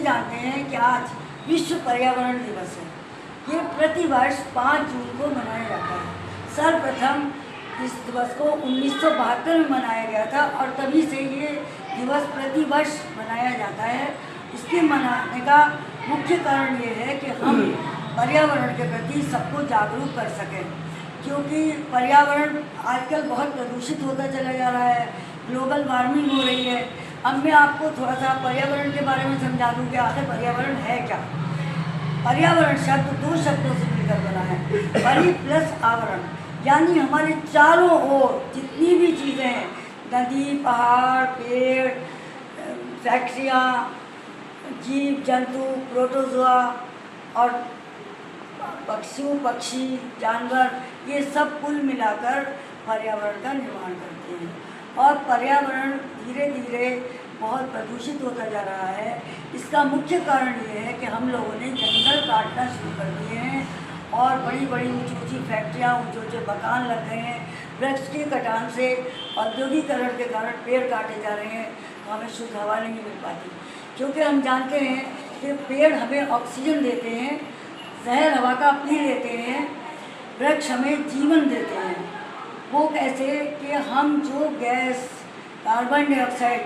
सभी जानते हैं कि आज विश्व पर्यावरण दिवस है। ये प्रतिवर्ष 5 जून को मनाया जाता है। सर्वप्रथम इस दिवस को 1972 में मनाया गया था और तभी से ये दिवस प्रतिवर्ष मनाया जाता है। इसके मनाने का मुख्य कारण ये है कि हम पर्यावरण के प्रति सबको जागरूक कर सकें, क्योंकि पर्यावरण आजकल बहुत प्रदूषित होता चला जा रहा है, ग्लोबल वार्मिंग हो रही है। अब मैं आपको थोड़ा सा पर्यावरण के बारे में समझा दूँ कि आखिर पर्यावरण है क्या। पर्यावरण शब्द 2 शब्दों से मिलकर बना है, परि प्लस आवरण, यानी हमारे चारों ओर जितनी भी चीज़ें हैं, नदी, पहाड़, पेड़, फैक्ट्रियाँ, जीव जंतु, प्रोटोजोआ और पक्षी, जानवर, ये सब कुल मिलाकर पर्यावरण का निर्माण करते हैं। और पर्यावरण धीरे धीरे बहुत प्रदूषित होता जा रहा है। इसका मुख्य कारण ये है कि हम लोगों ने जंगल काटना शुरू कर दिए हैं और बड़ी बड़ी ऊंची ऊंची फैक्ट्रियाँ, ऊंचे ऊंचे मकान लग गए हैं। वृक्ष के कटान से, औद्योगिकरण के कारण पेड़ काटे जा रहे हैं, तो हमें शुद्ध हवा नहीं मिल पाती। क्योंकि हम जानते हैं कि पेड़ हमें ऑक्सीजन देते हैं, जहर हवा का पी लेते हैं, वृक्ष हमें जीवन देते हैं। वो कैसे कि हम जो गैस कार्बन डाइऑक्साइड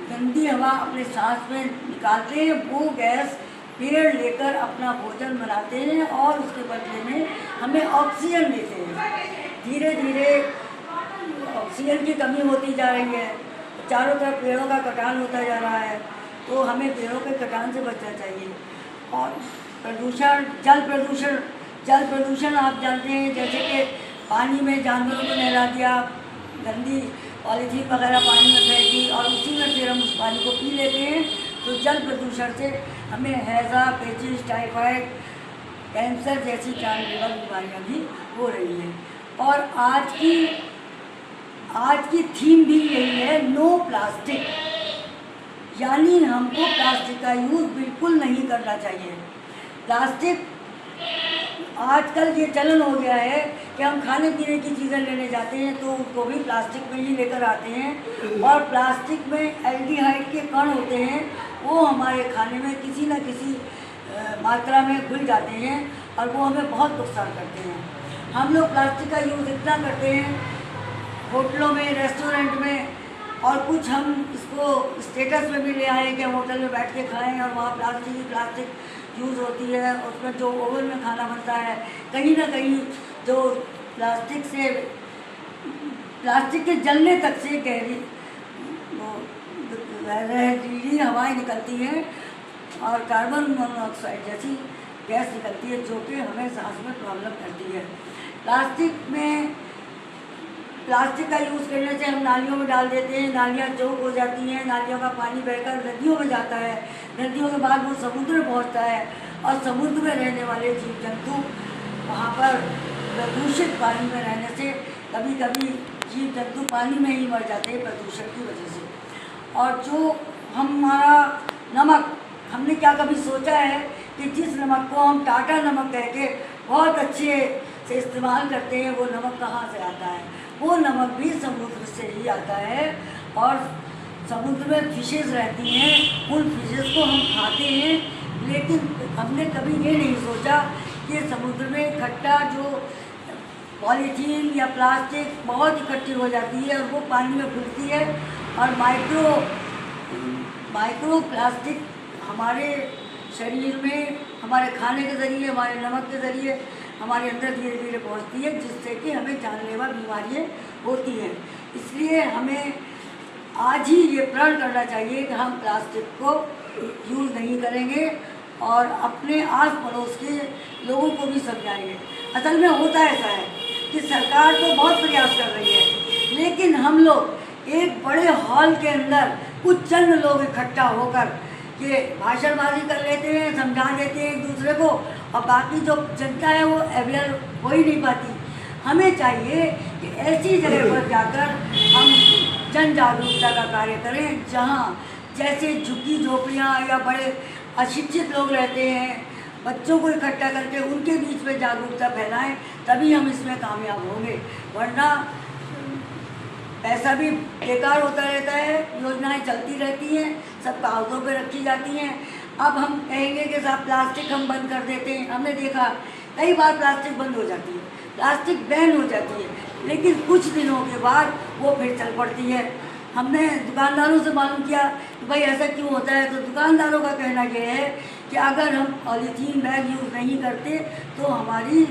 गंदी हवा अपने सांस में निकालते हैं, वो गैस पेड़ लेकर अपना भोजन बनाते हैं और उसके बदले में हमें ऑक्सीजन देते हैं। धीरे धीरे ऑक्सीजन की कमी होती जा रही है, चारों तरफ पेड़ों का कटान होता जा रहा है, तो हमें पेड़ों के कटान से बचना चाहिए। और प्रदूषण, जल प्रदूषण आप जानते हैं, जैसे कि पानी में जानवरों को नहला दिया, गंदी पॉलीथीन वगैरह पानी में फेंक दी और उसी में फिर हम उस पानी को पी लेते हैं, तो जल प्रदूषण से हमें हैज़ा, पेचिस, टाइफाइड, कैंसर जैसी जानलेवा बीमारियां भी हो रही हैं। और आज की थीम भी यही है, नो प्लास्टिक, यानी हमको प्लास्टिक का यूज़ बिल्कुल नहीं करना चाहिए। प्लास्टिक आजकल ये चलन हो गया है कि हम खाने पीने की चीज़ें लेने जाते हैं तो उसको भी प्लास्टिक में ही लेकर आते हैं, और प्लास्टिक में एल्डिहाइड के कण होते हैं, वो हमारे खाने में किसी न किसी मात्रा में घुल जाते हैं और वो हमें बहुत नुकसान करते हैं। हम लोग प्लास्टिक का यूज़ इतना करते हैं होटलों में, रेस्टोरेंट में, और कुछ हम इसको स्टेटस में भी ले आए कि हम होटल में बैठ के खाएं और वहाँ प्लास्टिक यूज़ होती है। उसमें जो ओवन में खाना बनता है, कहीं ना कहीं जो प्लास्टिक के जलने तक से गहरीली हवाएं निकलती हैं और कार्बन मोनोऑक्साइड जैसी गैस निकलती है, जो कि हमें सांस में प्रॉब्लम करती है। प्लास्टिक का यूज़ करने से हम नालियों में डाल देते हैं, नालियाँ चौक हो जाती हैं, नालियों का पानी बहकर नदियों में जाता है, नदियों के बाद वो समुद्र में पहुँचता है और समुद्र में रहने वाले जीव जंतु वहाँ पर प्रदूषित पानी में रहने से कभी कभी जीव जंतु पानी में ही मर जाते हैं प्रदूषण की वजह से। और जो हमारा नमक, हमने क्या कभी सोचा है कि जिस नमक को हम टाटा नमक कह के बहुत अच्छे से इस्तेमाल करते हैं, वो नमक कहाँ से आता है? वो नमक भी समुद्र से ही आता है और समुद्र में फिशेस रहती हैं, उन फिशेस को हम खाते हैं, लेकिन हमने कभी ये नहीं सोचा कि समुद्र में इकट्ठा जो पॉलीथीन या प्लास्टिक बहुत इकट्ठी हो जाती है और वो पानी में घुलती है और माइक्रो प्लास्टिक हमारे शरीर में, हमारे खाने के ज़रिए, हमारे नमक के ज़रिए हमारे अंदर धीरे धीरे पहुंचती है, जिससे कि हमें जानलेवा बीमारियाँ होती हैं। इसलिए हमें आज ही ये प्रण करना चाहिए कि हम प्लास्टिक को यूज़ नहीं करेंगे और अपने आस पड़ोस के लोगों को भी समझाएंगे। असल में होता ऐसा है कि सरकार तो बहुत प्रयास कर रही है, लेकिन हम लोग एक बड़े हॉल के अंदर कुछ चंद लोग इकट्ठा होकर ये भाषणबाजी कर लेते हैं, समझा देते हैं एक दूसरे को, और बाकी जो जनता है वो अवेयर हो ही नहीं पाती। हमें चाहिए कि ऐसी जगह पर जाकर हम जन जागरूकता का कार्य करें, जहाँ जैसे झुग्गी झोपड़ियाँ या बड़े अशिक्षित लोग रहते हैं, बच्चों को इकट्ठा करके उनके बीच में जागरूकता फैलाएं, तभी हम इसमें कामयाब होंगे। वरना पैसा भी बेकार होता रहता है, योजनाएं चलती रहती हैं, सब कागज़ों पे रखी जाती हैं, अब हम कहेंगे कि साहब प्लास्टिक हम बंद कर देते हैं। हमने देखा कई बार प्लास्टिक बंद हो जाती है, प्लास्टिक बैन हो जाती है, लेकिन कुछ दिनों के बाद वो फिर चल पड़ती है। हमने दुकानदारों से मालूम किया कि भाई ऐसा क्यों होता है, तो दुकानदारों का कहना यह है कि अगर हम पॉलीथीन बैग यूज़ नहीं करते तो हमारी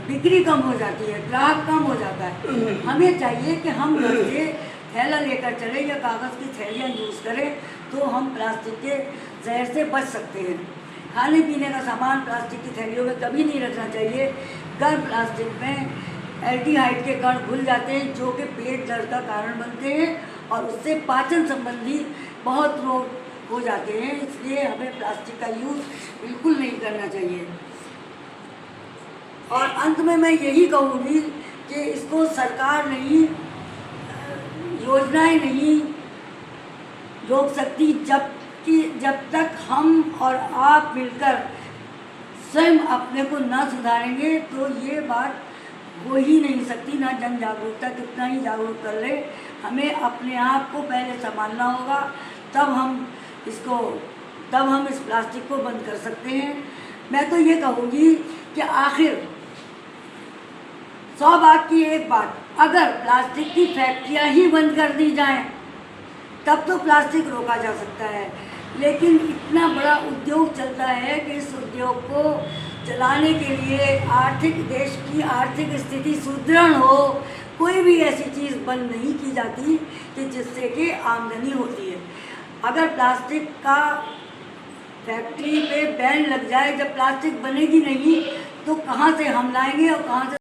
बिक्री कम हो जाती है, ग्राहक कम हो जाता है। हमें चाहिए कि हम घर से थैला लेकर चलें या कागज़ की थैलियाँ यूज़ करें, तो हम प्लास्टिक के जहर से बच सकते हैं। खाने पीने का सामान प्लास्टिक की थैलियों में कभी नहीं रखना चाहिए। गर्म प्लास्टिक में एल्डिहाइड के कण घुल जाते हैं जो कि पेट दर्द का कारण बनते हैं और उससे पाचन संबंधी बहुत रोग हो जाते हैं। इसलिए हमें प्लास्टिक का यूज़ बिल्कुल नहीं करना चाहिए। और अंत में मैं यही कहूँगी कि इसको सरकार नहीं, योजनाएं नहीं रोक सकती, जब तक हम और आप मिलकर स्वयं अपने को ना सुधारेंगे तो ये बात हो ही नहीं सकती। ना जन जागरूकता कितना ही जागरूक कर ले, हमें अपने आप को पहले संभालना होगा, तब हम इस प्लास्टिक को बंद कर सकते हैं। मैं तो ये कहूँगी कि आखिर 100 बात की एक बात, अगर प्लास्टिक की फैक्ट्रियाँ ही बंद कर दी जाएं तब तो प्लास्टिक रोका जा सकता है। लेकिन इतना बड़ा उद्योग चलता है कि इस उद्योग को चलाने के लिए देश की आर्थिक स्थिति सुदृढ़ हो, कोई भी ऐसी चीज़ बंद नहीं की जाती कि जिससे कि आमदनी होती है। अगर प्लास्टिक का फैक्ट्री पे बैन लग जाए, जब प्लास्टिक बनेगी नहीं तो कहाँ से हम लाएंगे और कहाँ से